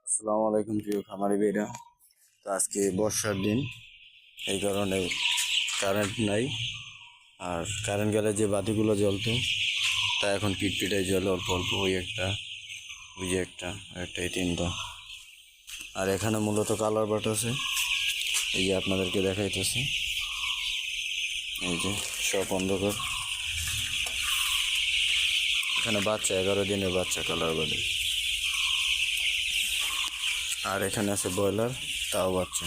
আসসালামু আলাইকুম প্রিয় খামারি ভাইরা। তো আজকে বর্ষার দিন, এই কারণে কারেন্ট নাই। আর কারেন্ট গেলে যে বাতিগুলো জ্বলতো তা এখন পিটপিটাই জ্বলে অল্প অল্প। ওই একটা, ওই যে একটা, একটা, এই তিনটা। আর এখানে মূলত কালার বাট আছে, এই যে আপনাদেরকে দেখাইতেছি। এই যে সব অন্ধকার। এখানে বাচ্চা, 11 দিনের বাচ্চা কালার বাটে। আর এখানে আছে ব্রয়লার, তাও বাচ্চা।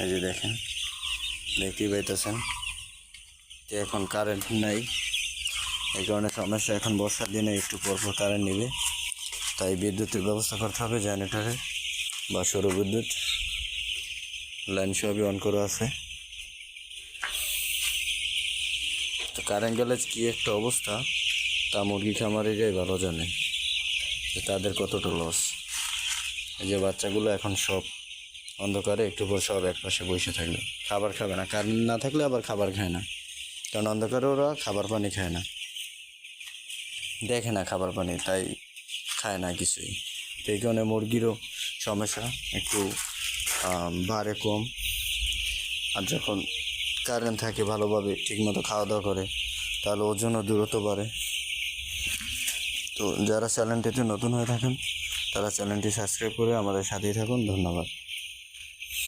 এই যে দেখেন, দেখতেই পাইতেছেন। তো এখন কারেন্ট নাই, এই কারণে সমস্যা। এখন বর্ষার দিনে একটু পরপর কারেন্ট নেবে, তাই বিদ্যুতের ব্যবস্থা করতে হবে। জেনারেটরে বা সৌর বিদ্যুৎ লাইন সবই অন করা আছে। তো কারেন্ট গেলে কী একটা অবস্থা, তা মুরগি খামারিরাই ভালো জানে যে তাদের কতটা লস। এই যে বাচ্চাগুলো এখন সব অন্ধকারে, একটু পর সব একপাশে বসে থাকবে, খাবার খাবে না। কারেন্ট না থাকলে আবার খাবার খায় না, কারণ অন্ধকারে ওরা খাবার পানি খায় না, দেখে না খাবার পানি, তাই খায় না কিছুই। তো এই কারণে মুরগিরও সমস্যা একটু বাড়ে কম। আর যখন কারেন্ট থাকে ভালোভাবে ঠিকমতো খাওয়া দাওয়া করে, তাহলে ওজনও দ্রুত বাড়ে। তো যারা চ্যানেলটিতে নতুন হয়ে থাকেন তারা চ্যানেলটি সাবস্ক্রাইব করে আমাদের সাথেই থাকুন। ধন্যবাদ।